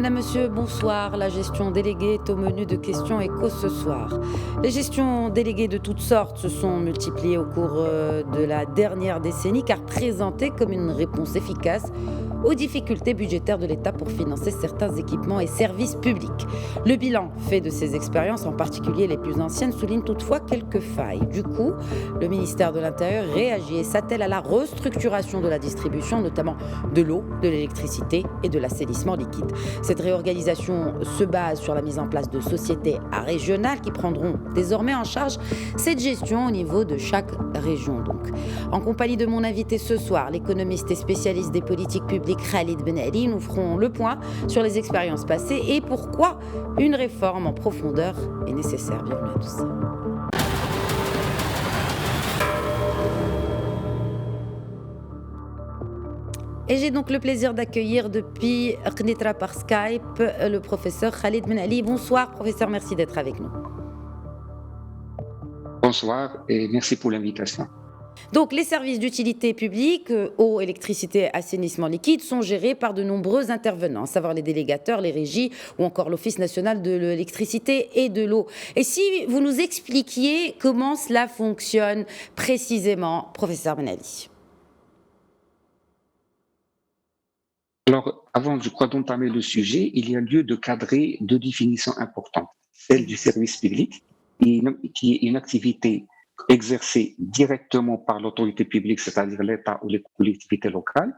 Madame, Monsieur, bonsoir. La gestion déléguée est au menu de questions éco ce soir. Les gestions déléguées de toutes sortes se sont multipliées au cours de la dernière décennie car présentées comme une réponse efficace aux difficultés budgétaires de l'État pour financer certains équipements et services publics. Le bilan fait de ces expériences, en particulier les plus anciennes, souligne toutefois quelques failles. Du coup, le ministère de l'Intérieur réagit et s'attelle à la restructuration de la distribution, notamment de l'eau, de l'électricité et de l'assainissement liquide. Cette réorganisation se base sur la mise en place de sociétés régionales qui prendront désormais en charge cette gestion au niveau de chaque région. Donc, en compagnie de mon invité ce soir, l'économiste et spécialiste des politiques publiques Khalid Ben Ali, nous ferons le point sur les expériences passées et pourquoi une réforme en profondeur est nécessaire. Bienvenue à tous. Et j'ai donc le plaisir d'accueillir depuis Qnitra par Skype le professeur Khalid Ben Ali. Bonsoir professeur, merci d'être avec nous. Bonsoir et merci pour l'invitation. Donc les services d'utilité publique, eau, électricité, assainissement liquide, sont gérés par de nombreux intervenants, à savoir les délégateurs, les régies ou encore l'Office national de l'électricité et de l'eau. Et si vous nous expliquiez comment cela fonctionne précisément, professeur Ben Ali. Alors, avant, je crois, d'entamer le sujet, il y a lieu de cadrer deux définitions importantes. Celle du service public, qui est une activité exercée directement par l'autorité publique, c'est-à-dire l'État ou les collectivités locales,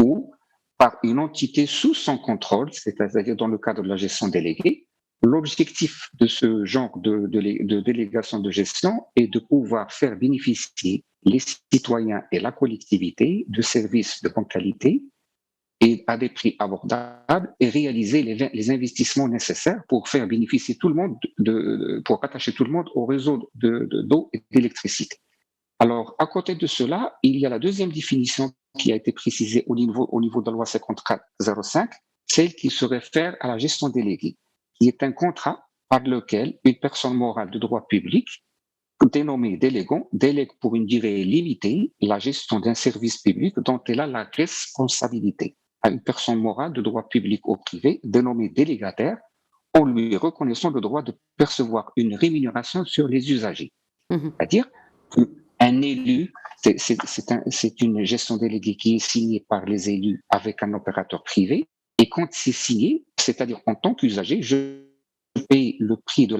ou par une entité sous son contrôle, c'est-à-dire dans le cadre de la gestion déléguée. L'objectif de ce genre de délégation de gestion est de pouvoir faire bénéficier les citoyens et la collectivité de services de bonne qualité et à des prix abordables et réaliser les investissements nécessaires pour faire bénéficier tout le monde, pour rattacher tout le monde au réseau d'eau et d'électricité. Alors, à côté de cela, il y a la deuxième définition qui a été précisée au niveau de la loi 5405, celle qui se réfère à la gestion déléguée, qui est un contrat par lequel une personne morale de droit public dénommée délégant délègue pour une durée limitée la gestion d'un service public dont elle a la responsabilité à une personne morale de droit public ou privé dénommée délégataire en lui reconnaissant le droit de percevoir une rémunération sur les usagers. C'est-à-dire qu'un élu, c'est une gestion déléguée qui est signée par les élus avec un opérateur privé et quand c'est signé, c'est-à-dire en tant qu'usager, je paye le prix du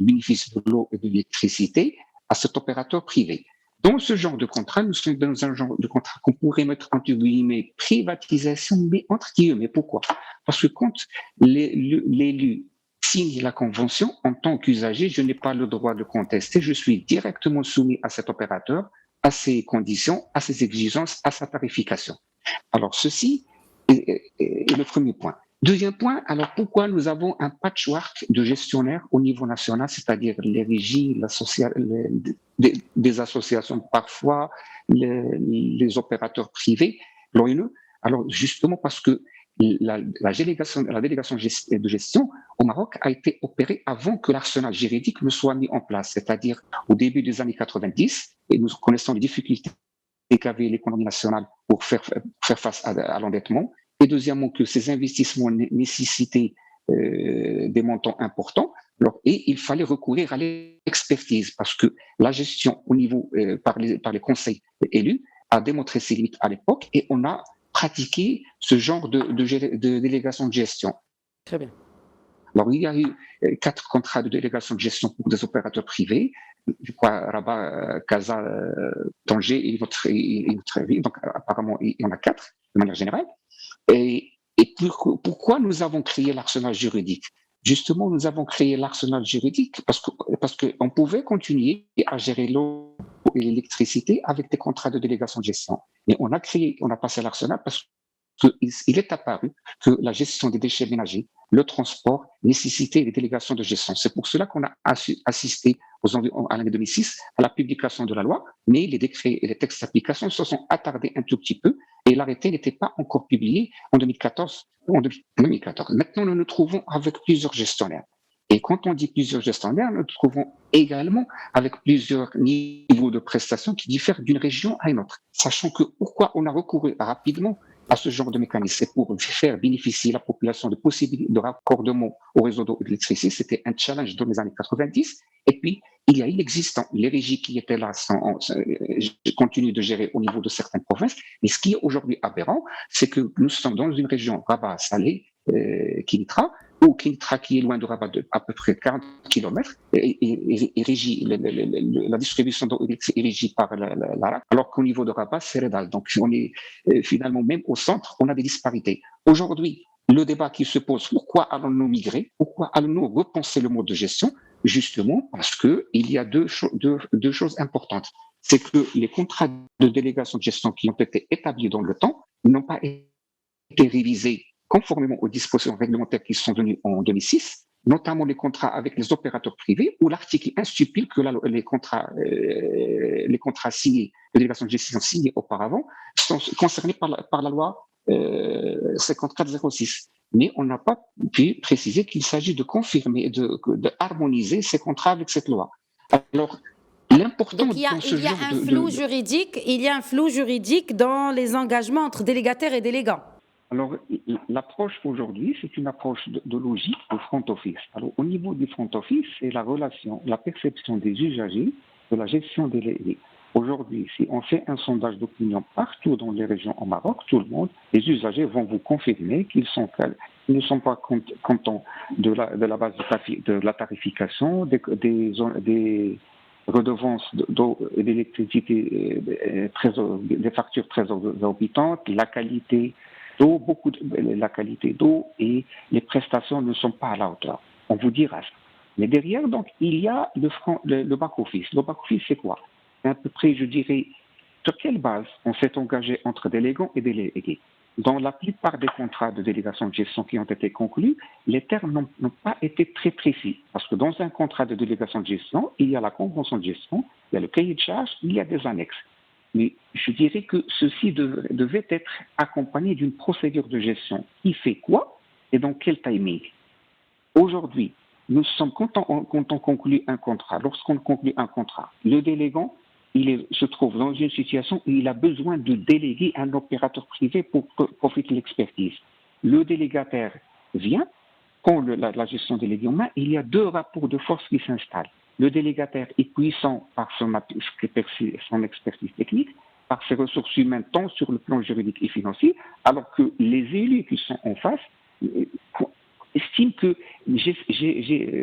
bénéfice de l'eau et de l'électricité à cet opérateur privé. Dans ce genre de contrat, nous sommes dans un genre de contrat qu'on pourrait mettre entre guillemets privatisation, mais entre guillemets. Pourquoi? Parce que quand l'élu signe la convention, en tant qu'usager, je n'ai pas le droit de contester, je suis directement soumis à cet opérateur, à ses conditions, à ses exigences, à sa tarification. Alors ceci est le premier point. Deuxième point, alors pourquoi nous avons un patchwork de gestionnaires au niveau national, c'est-à-dire les régies, des associations parfois, les opérateurs privés, l'ONE. Alors justement parce que la délégation de gestion au Maroc a été opérée avant que l'arsenal juridique ne soit mis en place, c'est-à-dire au début des années 90, et nous connaissons les difficultés qu'avait l'économie nationale pour faire face à l'endettement. Et deuxièmement, que ces investissements nécessitaient des montants importants. Et il fallait recourir à l'expertise parce que la gestion au niveau par les conseils élus a démontré ses limites à l'époque et on a pratiqué ce genre de délégation de gestion. Très bien. Alors, il y a eu 4 contrats de délégation de gestion pour des opérateurs privés. Je crois Rabat, Casa, Tanger et votre ville. Donc, apparemment, il y en a 4 de manière générale. Et pourquoi nous avons créé l'arsenal juridique? Justement, nous avons créé l'arsenal juridique parce qu'on pouvait continuer à gérer l'eau et l'électricité avec des contrats de délégation de gestion. Mais on a passé l'arsenal parce qu'il est apparu que la gestion des déchets ménagers, le transport, nécessitait des délégations de gestion. C'est pour cela qu'on a assisté à l'année 2006 à la publication de la loi, mais les décrets et les textes d'application se sont attardés un tout petit peu et l'arrêté n'était pas encore publié en 2014. Maintenant, nous nous trouvons avec plusieurs gestionnaires. Et quand on dit plusieurs gestionnaires, nous nous trouvons également avec plusieurs niveaux de prestations qui diffèrent d'une région à une autre. Sachant que pourquoi on a recouru rapidement à ce genre de mécanisme, c'est pour faire bénéficier la population de possibilités de raccordement au réseau d'électricité. C'était un challenge dans les années 90. Et puis, il y a l'inexistant. Les régies qui étaient là continuent de gérer au niveau de certaines provinces. Mais ce qui est aujourd'hui aberrant, c'est que nous sommes dans une région Rabat-Salé, Kinitra, ou Kintra qui est loin de Rabat de à peu près 40 km, et régie, la distribution d'eau est régie par l'ARAC, alors qu'au niveau de Rabat, c'est Redal. Donc on est finalement, même au centre, on a des disparités. Aujourd'hui, le débat qui se pose, pourquoi allons-nous migrer? Pourquoi allons-nous repenser le mode de gestion? Justement parce qu'il y a deux choses importantes. C'est que les contrats de délégation de gestion qui ont été établis dans le temps n'ont pas été révisés conformément aux dispositions réglementaires qui sont venues en 2006, notamment les contrats avec les opérateurs privés, où l'article 1 stipule que les contrats signés, de délégation de gestion signés auparavant, sont concernés par la loi 5406. Mais on n'a pas pu préciser qu'il s'agit de confirmer, de harmoniser ces contrats avec cette loi. Alors, l'important donc il y a un flou juridique dans les engagements entre délégataires et délégants. Alors, l'approche aujourd'hui, c'est une approche de logique au front office. Alors, au niveau du front office, c'est la relation, la perception des usagers de la gestion des délégués. Aujourd'hui, si on fait un sondage d'opinion partout dans les régions au Maroc, tout le monde, les usagers vont vous confirmer qu'ils ne sont pas contents de la base de la tarification, des redevances d'eau et d'électricité, des factures très exorbitantes, la qualité d'eau et les prestations ne sont pas à la hauteur. On vous dira ça. Mais derrière, donc, il y a le back-office. Le back-office, c'est quoi? C'est à peu près, je dirais, sur quelle base on s'est engagé entre délégants et délégués. Dans la plupart des contrats de délégation de gestion qui ont été conclus, les termes n'ont pas été très précis. Parce que dans un contrat de délégation de gestion, il y a la convention de gestion, il y a le cahier de charge, il y a des annexes. Mais je dirais que ceci devait être accompagné d'une procédure de gestion. Qui fait quoi et dans quel timing? Aujourd'hui, nous sommes, quand on conclut un contrat, lorsqu'on conclut un contrat, le délégant, se trouve dans une situation où il a besoin de déléguer un opérateur privé pour profiter de l'expertise. Le délégataire vient, quand la gestion déléguée en main, il y a deux rapports de force qui s'installent. Le délégataire est puissant par son expertise technique, par ses ressources humaines, tant sur le plan juridique et financier, alors que les élus qui sont en face estiment que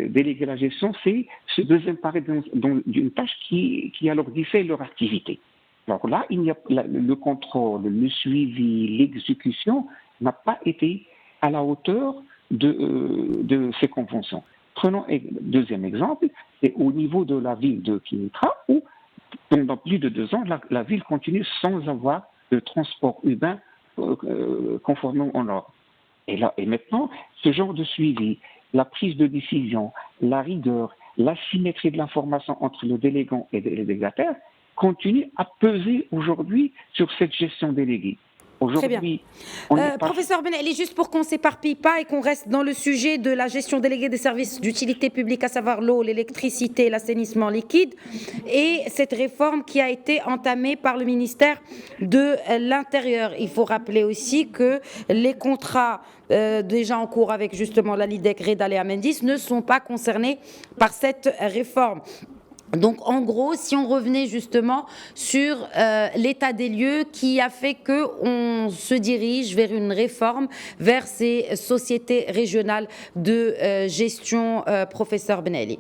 déléguer la gestion, c'est se désemparer d'une tâche qui alors diffère leur activité. Alors là, il y a le contrôle, le suivi, l'exécution n'a pas été à la hauteur de ces conventions. Prenons deuxième exemple, c'est au niveau de la ville de Kinitra, où pendant plus de 2 ans, la ville continue sans avoir de transport urbain conformément aux normes. Et maintenant, ce genre de suivi, la prise de décision, la rigueur, la symétrie de l'information entre le délégant et le délégataire continue à peser aujourd'hui sur cette gestion déléguée. Très bien. Professeur Benelli, juste pour qu'on ne s'éparpille pas et qu'on reste dans le sujet de la gestion déléguée des services d'utilité publique, à savoir l'eau, l'électricité, l'assainissement liquide, et cette réforme qui a été entamée par le ministère de l'Intérieur. Il faut rappeler aussi que les contrats déjà en cours avec justement la LIDEC, Redal et Amendis ne sont pas concernés par cette réforme. Donc, en gros, si on revenait justement sur l'état des lieux qui a fait qu'on se dirige vers une réforme, vers ces sociétés régionales de gestion, professeur Benelli.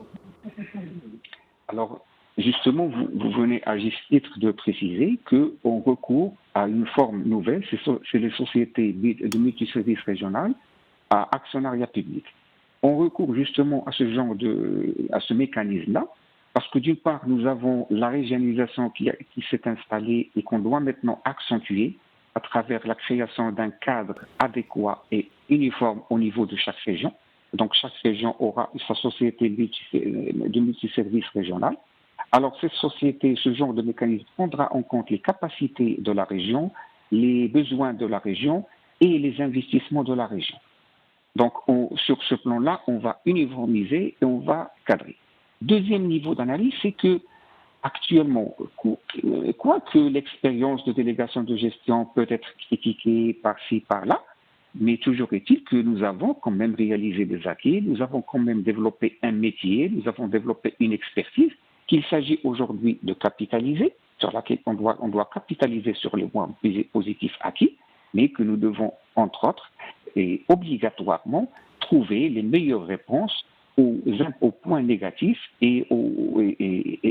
Alors, justement, vous venez à juste titre de préciser qu'on recourt à une forme nouvelle, c'est les sociétés de multiservices régionales à actionnariat public. On recourt justement à ce mécanisme-là, parce que d'une part, nous avons la régionalisation qui s'est installée et qu'on doit maintenant accentuer à travers la création d'un cadre adéquat et uniforme au niveau de chaque région. Donc, chaque région aura sa société de multiservices régionales. Alors, cette société, ce genre de mécanisme prendra en compte les capacités de la région, les besoins de la région et les investissements de la région. Donc, sur ce plan-là, on va uniformiser et on va cadrer. Deuxième niveau d'analyse, c'est que actuellement, quoique l'expérience de délégation de gestion peut être critiquée par-ci, par-là, mais toujours est-il que nous avons quand même réalisé des acquis, nous avons quand même développé un métier, nous avons développé une expertise qu'il s'agit aujourd'hui de capitaliser, sur laquelle on doit capitaliser sur les points positifs acquis, mais que nous devons, entre autres, et obligatoirement, trouver les meilleures réponses aux points négatifs et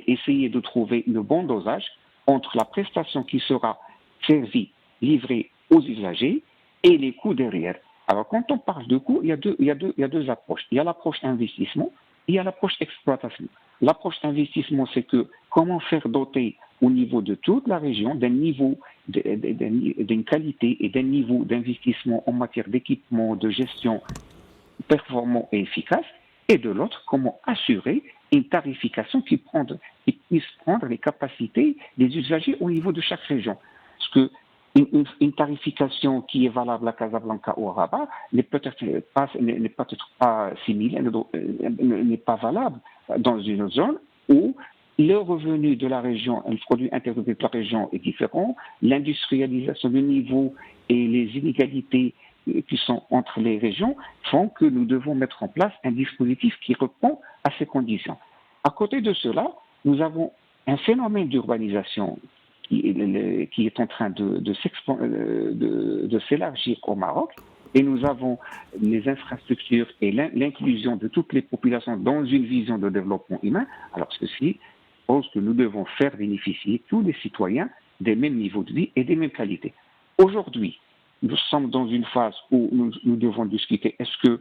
essayer de trouver le bon dosage entre la prestation qui sera servie, livrée aux usagers et les coûts derrière. Alors, quand on parle de coûts, il y a deux approches. Il y a l'approche investissement, il y a l'approche exploitation. L'approche investissement, c'est que comment faire doter au niveau de toute la région d'un niveau, d'une qualité et d'un niveau d'investissement en matière d'équipement, de gestion performant et efficace, et de l'autre, comment assurer une tarification qui puisse prendre les capacités des usagers au niveau de chaque région. Parce que une tarification qui est valable à Casablanca ou à Rabat n'est peut-être pas similaire, n'est pas valable dans une zone où le revenu de la région, le produit intérieur de la région est différent, l'industrialisation du niveau et les inégalités qui sont entre les régions font que nous devons mettre en place un dispositif qui répond à ces conditions. À côté de cela, nous avons un phénomène d'urbanisation qui est en train de s'élargir au Maroc, et nous avons les infrastructures et l'inclusion de toutes les populations dans une vision de développement humain. Alors ceci pose que nous devons faire bénéficier tous les citoyens des mêmes niveaux de vie et des mêmes qualités. Aujourd'hui, nous sommes dans une phase où nous devons discuter, est-ce que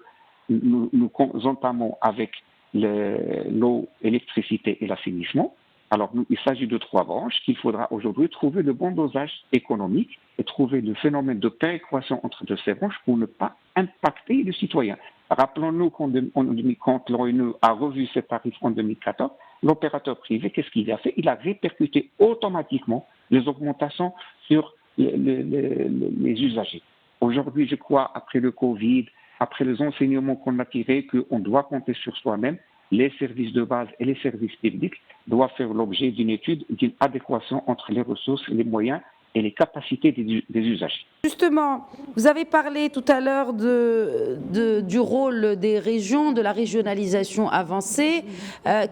nous entamons avec l'eau, l'électricité et l'assainissement. Alors, il s'agit de trois branches qu'il faudra aujourd'hui trouver le bon dosage économique et trouver le phénomène de péréquation entre ces branches pour ne pas impacter les citoyens. Rappelons-nous quand l'ONU a revu ses tarifs en 2014, l'opérateur privé, qu'est-ce qu'il a fait? Il a répercuté automatiquement les augmentations sur les usagers. Aujourd'hui, je crois, après le Covid, après les enseignements qu'on a tirés, qu'on doit compter sur soi-même, les services de base et les services publics doivent faire l'objet d'une étude, d'une adéquation entre les ressources, les moyens et les capacités des usagers. Justement, vous avez parlé tout à l'heure du rôle des régions, de la régionalisation avancée.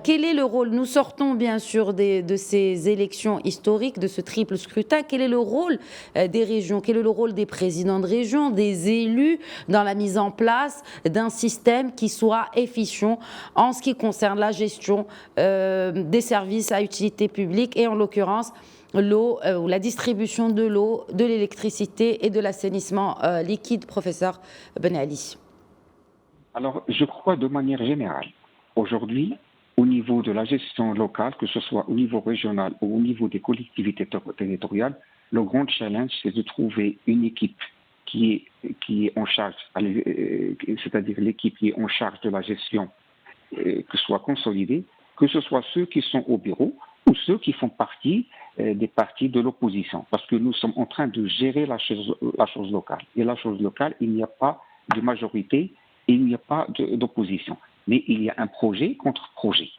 Quel est le rôle? Nous sortons bien sûr de ces élections historiques, de ce triple scrutin. Quel est le rôle des régions? Quel est le rôle des présidents de région, des élus dans la mise en place d'un système qui soit efficient en ce qui concerne la gestion des services à utilité publique et en l'occurrence l'eau ou la distribution de l'eau, de l'électricité et de l'assainissement liquide, professeur Ben Ali? Alors, je crois de manière générale, aujourd'hui, au niveau de la gestion locale, que ce soit au niveau régional ou au niveau des collectivités territoriales, le grand challenge, c'est de trouver une équipe qui est en charge, c'est-à-dire l'équipe qui est en charge de la gestion, que soit consolidée, que ce soit ceux qui sont au bureau ou ceux qui font partie des partis de l'opposition. Parce que nous sommes en train de gérer la chose locale. Et la chose locale, il n'y a pas de majorité, il n'y a pas d'opposition. Mais il y a un projet contre projet.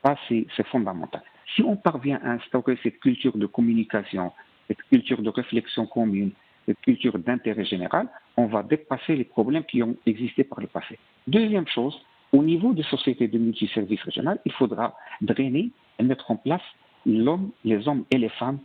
Ça, c'est fondamental. Si on parvient à instaurer cette culture de communication, cette culture de réflexion commune, cette culture d'intérêt général, on va dépasser les problèmes qui ont existé par le passé. Deuxième chose, au niveau des sociétés de multiservices régionales, il faudra drainer et mettre en place les hommes et les femmes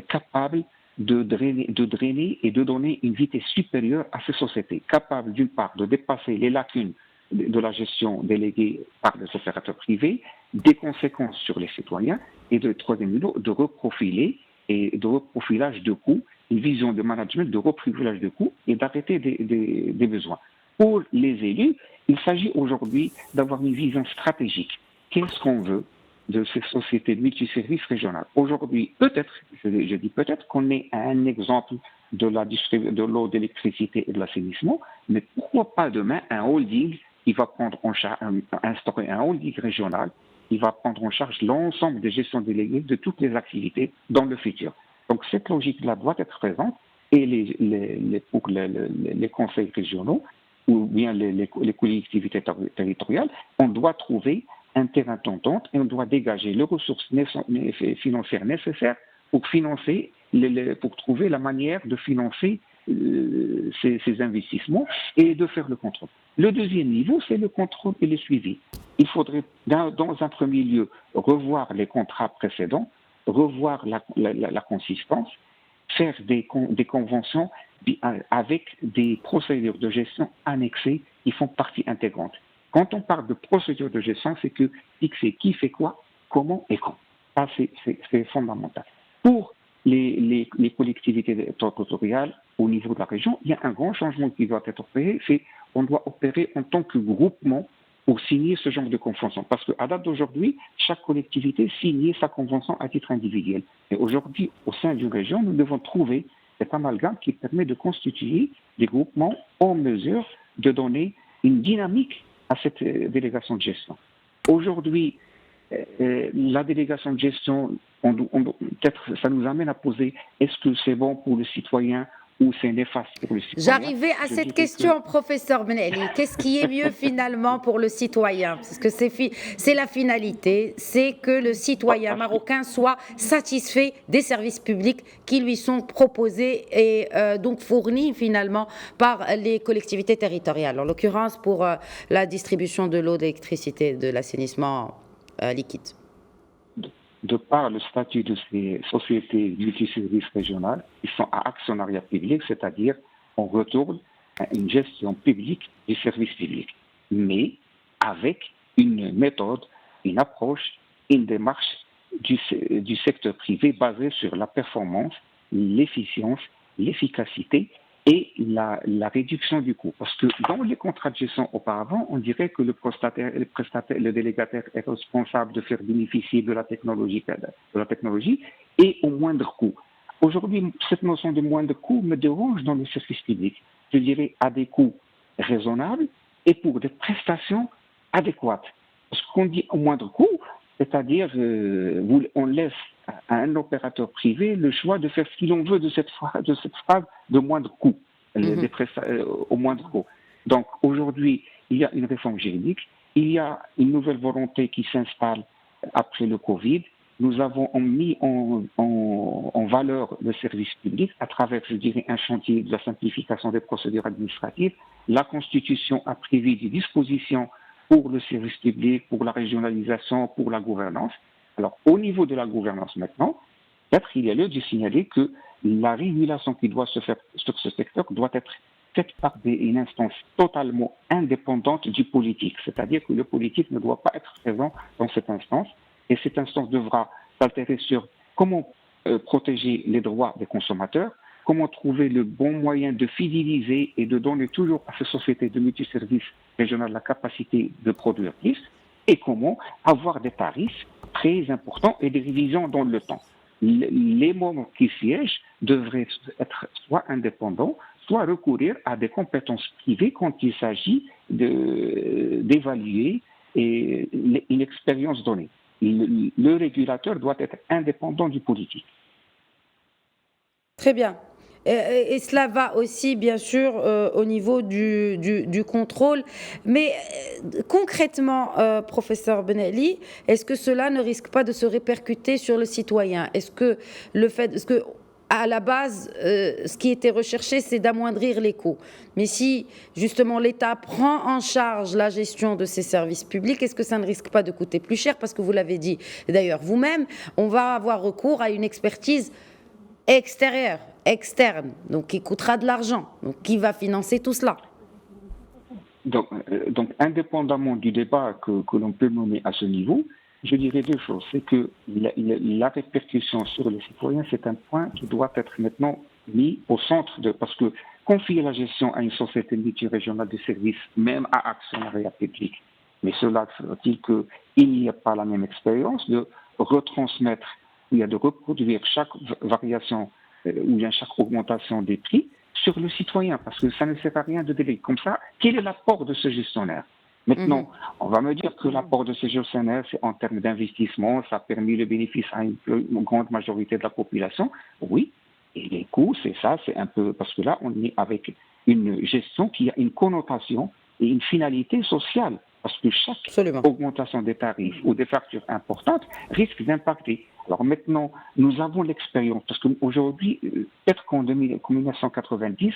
capables de drainer et de donner une vitesse supérieure à ces sociétés, capables d'une part de dépasser les lacunes de la gestion déléguée par les opérateurs privés, des conséquences sur les citoyens, et de troisième lieu, de reprofiler et de reprofilage de coûts, une vision de management de reprofilage de coûts et d'arrêter des besoins. Pour les élus, il s'agit aujourd'hui d'avoir une vision stratégique. Qu'est-ce qu'on veut de ces sociétés de multiservices régionales? Aujourd'hui, peut-être, je dis peut-être qu'on est à un exemple de l'eau, de l'électricité et de l'assainissement, mais pourquoi pas demain un holding qui va prendre en charge, instaurer un holding régional qui va prendre en charge l'ensemble des gestions déléguées de toutes les activités dans le futur. Donc cette logique-là doit être présente et pour les conseils régionaux ou bien les collectivités territoriales, on doit trouver un terrain d'entente et on doit dégager les ressources financières nécessaires pour financer, pour trouver la manière de financer ces investissements et de faire le contrôle. Le deuxième niveau, c'est le contrôle et le suivi. Il faudrait, dans un premier lieu, revoir les contrats précédents, revoir la consistance, faire des conventions avec des procédures de gestion annexées qui font partie intégrante. Quand on parle de procédures de gestion, c'est que fixer qui fait quoi, comment et quand. Ça, c'est fondamental. Pour les collectivités territoriales au niveau de la région, il y a un grand changement qui doit être opéré, c'est qu'on doit opérer en tant que groupement pour signer ce genre de convention. Parce qu'à date d'aujourd'hui, chaque collectivité signait sa convention à titre individuel. Et aujourd'hui, au sein d'une région, nous devons trouver cet amalgame qui permet de constituer des groupements en mesure de donner une dynamique à cette délégation de gestion. Aujourd'hui, la délégation de gestion, peut-être ça nous amène à poser, est-ce que c'est bon pour le citoyen ou c'est néfaste pour le citoyen? J'arrivais à cette question, professeur Benelli. Qu'est-ce qui est mieux finalement pour le citoyen? Parce que c'est la finalité, c'est que le citoyen marocain soit satisfait des services publics qui lui sont proposés et donc fournis finalement par les collectivités territoriales. En l'occurrence pour la distribution de l'eau, de l'électricité, de l'assainissement liquide. De par le statut de ces sociétés multiservices régionales, ils sont à actionnariat public, c'est-à-dire on retourne à une gestion publique du service public, mais avec une méthode, une approche, une démarche du secteur privé basée sur la performance, l'efficience, l'efficacité et la réduction du coût. Parce que dans les contrats de gestion auparavant, on dirait que le délégataire est responsable de faire bénéficier de la technologie et au moindre coût. Aujourd'hui, cette notion de moindre coût me dérange dans le service public. Je dirais à des coûts raisonnables et pour des prestations adéquates. Parce qu'on dit au moindre coût, c'est-à-dire on laisse à un opérateur privé le choix de faire ce qu'il en veut de cette phase de moindre coût, au moindre coût. Donc aujourd'hui, il y a une réforme juridique, il y a une nouvelle volonté qui s'installe après le Covid. Nous avons mis en valeur le service public à travers, je dirais, un chantier de la simplification des procédures administratives. La Constitution a prévu des dispositions pour le service public, pour la régionalisation, pour la gouvernance. Alors, au niveau de la gouvernance maintenant, peut-être il y a lieu de signaler que la régulation qui doit se faire sur ce secteur doit être faite par une instance totalement indépendante du politique. C'est-à-dire que le politique ne doit pas être présent dans cette instance et cette instance devra s'altérer sur comment protéger les droits des consommateurs, comment trouver le bon moyen de fidéliser et de donner toujours à ces sociétés de multiservices régionales la capacité de produire plus, et comment avoir des tarifs très importants et des révisions dans le temps. Les membres qui siègent devraient être soit indépendants, soit recourir à des compétences privées quand il s'agit d'évaluer une expérience donnée. Le régulateur doit être indépendant du politique. Très bien. Et cela va aussi, bien sûr, au niveau du contrôle. Mais concrètement, professeur Benelli, est-ce que cela ne risque pas de se répercuter sur le citoyen? Est-ce que à la base, ce qui était recherché, c'est d'amoindrir les coûts. Mais si, justement, l'État prend en charge la gestion de ces services publics, est-ce que ça ne risque pas de coûter plus cher? Parce que vous l'avez dit, d'ailleurs, vous-même, on va avoir recours à une expertise externe, donc qui coûtera de l'argent. Donc, qui va financer tout cela? Donc, indépendamment du débat que l'on peut mener à ce niveau, je dirais deux choses. C'est que la répercussion sur les citoyens, c'est un point qui doit être maintenant mis au centre parce que confier la gestion à une société multirégionale de services, même à actionnariat public, mais cela veut-il qu'il n'y a pas la même expérience de retransmettre, de reproduire chaque variation ou bien chaque augmentation des prix sur le citoyen, parce que ça ne sert à rien de déléguer. Comme ça, quel est l'apport de ce gestionnaire? Maintenant, on va me dire que l'apport de ce gestionnaire, c'est en termes d'investissement, ça a permis le bénéfice à une grande majorité de la population. Oui, et les coûts, c'est un peu, parce que là, on est avec une gestion qui a une connotation et une finalité sociale. parce que chaque Absolument. augmentation des tarifs ou des factures importantes risque d'impacter. Alors maintenant, nous avons l'expérience, parce qu'aujourd'hui, peut-être qu'en 1990,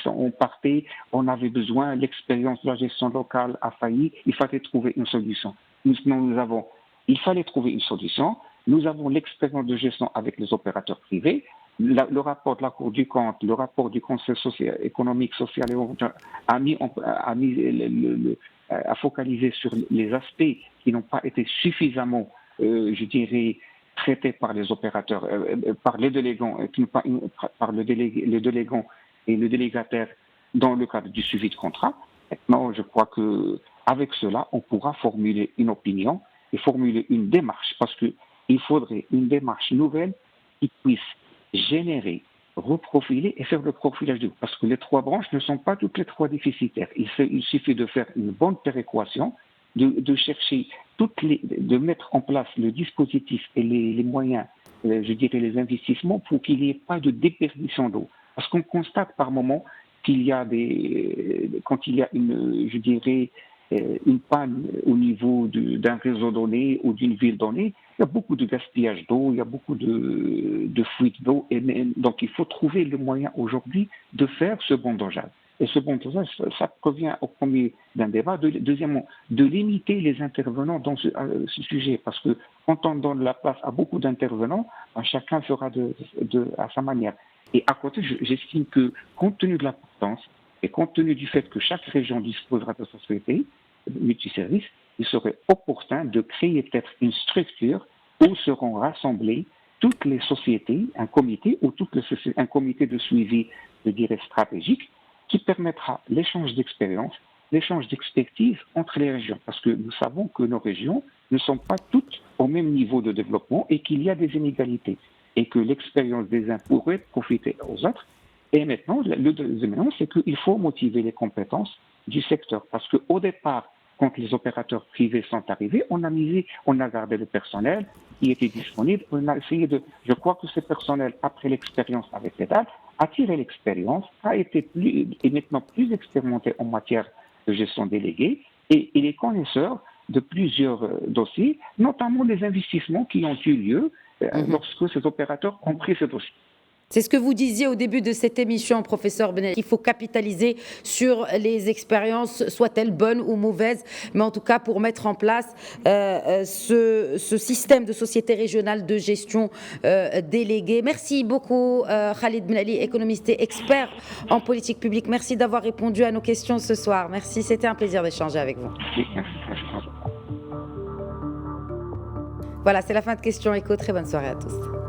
on avait besoin, l'expérience de la gestion locale a failli, il fallait trouver une solution. Maintenant, il fallait trouver une solution. Nous avons l'expérience de gestion avec les opérateurs privés. Le rapport de la Cour du compte, le rapport du Conseil économique, social et environnemental a focalisé sur les aspects qui n'ont pas été suffisamment, je dirais, traités par les opérateurs, par les délégants, par le délégant et le délégataire dans le cadre du suivi de contrat. Maintenant, je crois qu'avec cela, on pourra formuler une opinion et formuler une démarche, parce qu'il faudrait une démarche nouvelle qui puisse générer, reprofiler et faire le profilage de, parce que les trois branches ne sont pas toutes les trois déficitaires. Il suffit de faire une bonne péréquation, de chercher de mettre en place le dispositif et les moyens, je dirais les investissements, pour qu'il n'y ait pas de déperdition d'eau. Parce qu'on constate par moment qu'il y a quand il y a je dirais, une panne au niveau d'un réseau donné ou d'une ville donnée, il y a beaucoup de gaspillage d'eau, il y a beaucoup de fuite d'eau, et donc il faut trouver le moyen aujourd'hui de faire ce bon dosage. Et ce bon dosage, ça provient au premier d'un débat. Deuxièmement, de limiter les intervenants dans ce sujet, parce que quand on donne la place à beaucoup d'intervenants, chacun fera à sa manière. Et à côté, j'estime que, compte tenu de l'importance et compte tenu du fait que chaque région disposera de sociétés multiservices, il serait opportun de créer peut-être une structure où seront rassemblées toutes les sociétés, un comité un comité de suivi, je dirais, stratégique, qui permettra l'échange d'expériences, l'échange d'expertise entre les régions. Parce que nous savons que nos régions ne sont pas toutes au même niveau de développement et qu'il y a des inégalités. Et que l'expérience des uns pourrait profiter aux autres. Et maintenant, le deuxième élément, c'est qu'il faut motiver les compétences du secteur. Parce qu'au départ, quand les opérateurs privés sont arrivés, on a gardé le personnel qui était disponible. On a essayé je crois que ce personnel, après l'expérience avec l'État, a tiré l'expérience, est maintenant plus expérimenté en matière de gestion déléguée et il est connaisseur de plusieurs dossiers, notamment des investissements qui ont eu lieu lorsque ces opérateurs ont pris ce dossier. C'est ce que vous disiez au début de cette émission, professeur Benel. Il faut capitaliser sur les expériences, soient-elles bonnes ou mauvaises, mais en tout cas pour mettre en place ce système de société régionale de gestion déléguée. Merci beaucoup Khalid Benali, économiste et expert en politique publique. Merci d'avoir répondu à nos questions ce soir. Merci, c'était un plaisir d'échanger avec vous. Voilà, c'est la fin de Question Écho. Très bonne soirée à tous.